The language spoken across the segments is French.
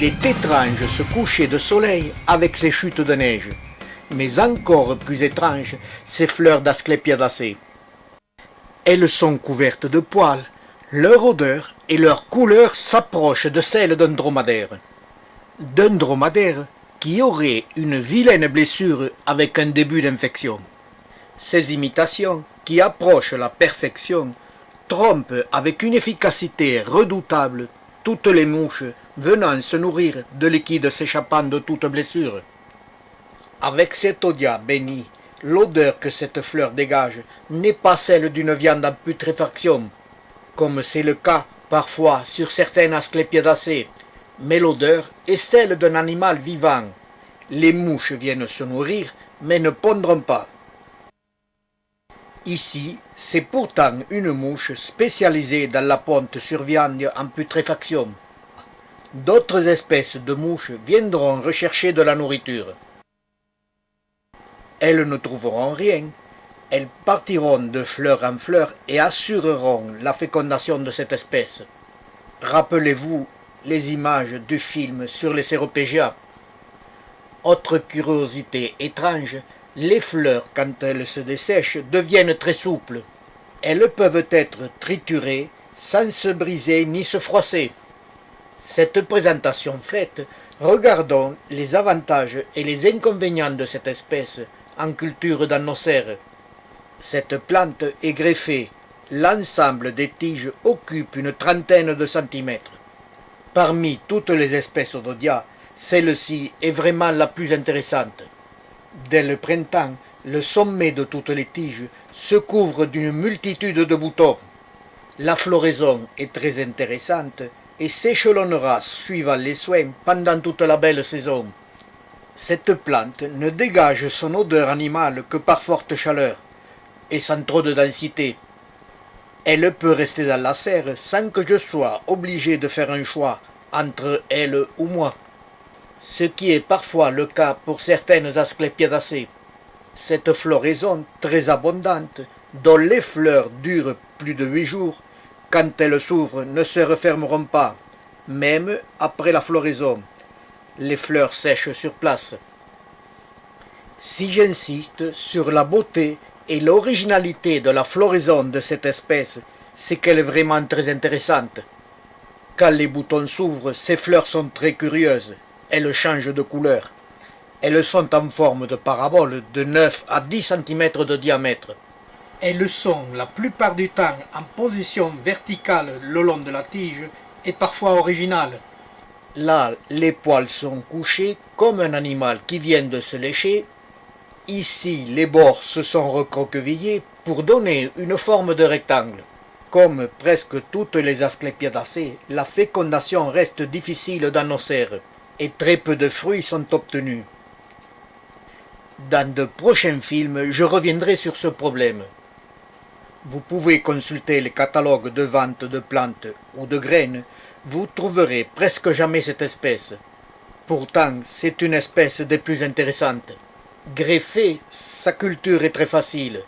Il est étrange ce coucher de soleil avec ses chutes de neige, mais encore plus étrange ces fleurs d'Asclépiadacées. Elles sont couvertes de poils, leur odeur et leur couleur s'approchent de celle d'un dromadaire. D'un dromadaire qui aurait une vilaine blessure avec un début d'infection. Ces imitations, qui approchent la perfection, trompent avec une efficacité redoutable toutes les mouches venant se nourrir de liquide s'échappant de toute blessure. Avec cet odia béni, l'odeur que cette fleur dégage n'est pas celle d'une viande en putréfaction, comme c'est le cas parfois sur certaines Asclépiadacées, mais l'odeur est celle d'un animal vivant. Les mouches viennent se nourrir, mais ne pondront pas. Ici, c'est pourtant une mouche spécialisée dans la ponte sur viande en putréfaction. D'autres espèces de mouches viendront rechercher de la nourriture. Elles ne trouveront rien. Elles partiront de fleur en fleur et assureront la fécondation de cette espèce. Rappelez-vous les images du film sur les Céropégias. Autre curiosité étrange, les fleurs, quand elles se dessèchent, deviennent très souples. Elles peuvent être triturées sans se briser ni se froisser. Cette présentation faite, regardons les avantages et les inconvénients de cette espèce en culture dans nos serres. Cette plante est greffée. L'ensemble des tiges occupe une trentaine de centimètres. Parmi toutes les espèces d'odia, celle-ci est vraiment la plus intéressante. Dès le printemps, le sommet de toutes les tiges se couvre d'une multitude de boutons. La floraison est très intéressante et s'échelonnera suivant les soins pendant toute la belle saison. Cette plante ne dégage son odeur animale que par forte chaleur et sans trop de densité. Elle peut rester dans la serre sans que je sois obligé de faire un choix entre elle ou moi, ce qui est parfois le cas pour certaines Asclépiadacées. Cette floraison très abondante, dont les fleurs durent plus de 8 jours, quand elles s'ouvrent ne se refermeront pas, même après la floraison. Les fleurs sèchent sur place. Si j'insiste sur la beauté et l'originalité de la floraison de cette espèce, c'est qu'elle est vraiment très intéressante. Quand les boutons s'ouvrent, ces fleurs sont très curieuses. Elles changent de couleur. Elles sont en forme de parabole de 9 à 10 cm de diamètre. Elles sont la plupart du temps en position verticale le long de la tige et parfois originale. Là, les poils sont couchés comme un animal qui vient de se lécher. Ici, les bords se sont recroquevillés pour donner une forme de rectangle. Comme presque toutes les Asclépiadacées, la fécondation reste difficile dans nos serres et très peu de fruits sont obtenus. Dans de prochains films, je reviendrai sur ce problème. Vous pouvez consulter les catalogues de vente de plantes ou de graines, vous trouverez presque jamais cette espèce. Pourtant, c'est une espèce des plus intéressantes. Greffée, sa culture est très facile.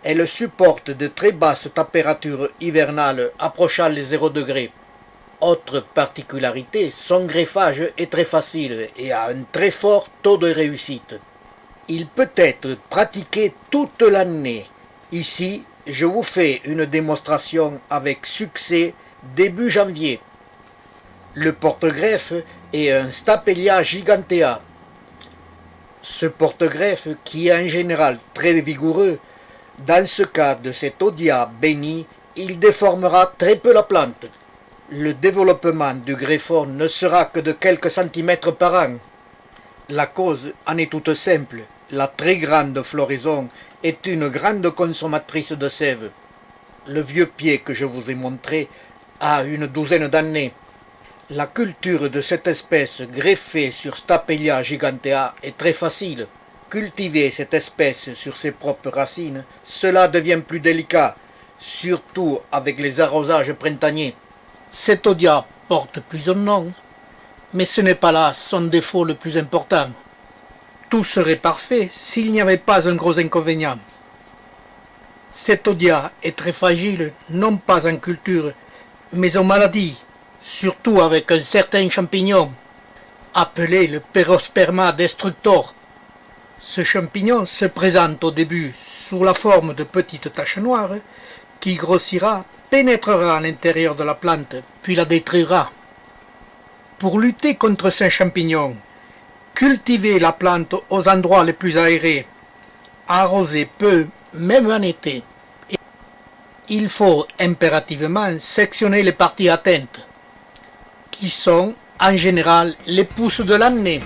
Elle supporte de très basses températures hivernales approchant les 0 degrés. Autre particularité, son greffage est très facile et a un très fort taux de réussite. Il peut être pratiqué toute l'année. Ici, je vous fais une démonstration avec succès début janvier. Le porte-greffe est un Stapelia gigantea. Ce porte-greffe, qui est en général très vigoureux, dans ce cas de cet odia béni, il déformera très peu la plante. Le développement du greffon ne sera que de quelques centimètres par an. La cause en est toute simple. La très grande floraison est une grande consommatrice de sève. Le vieux pied que je vous ai montré a une douzaine d'années. La culture de cette espèce greffée sur Stapelia gigantea est très facile. Cultiver cette espèce sur ses propres racines, cela devient plus délicat, surtout avec les arrosages printaniers. Cet odia porte plusieurs noms, mais ce n'est pas là son défaut le plus important. Tout serait parfait s'il n'y avait pas un gros inconvénient. Cet odia est très fragile, non pas en culture, mais en maladie, surtout avec un certain champignon. appelé le Perosperma destructor. Ce champignon se présente au début sous la forme de petites taches noires qui grossira, pénétrera à l'intérieur de la plante, puis la détruira. Pour lutter contre ces champignons, cultivez la plante aux endroits les plus aérés, arrosez peu, même en été. Il faut impérativement sectionner les parties atteintes, qui sont en général les pousses de l'année.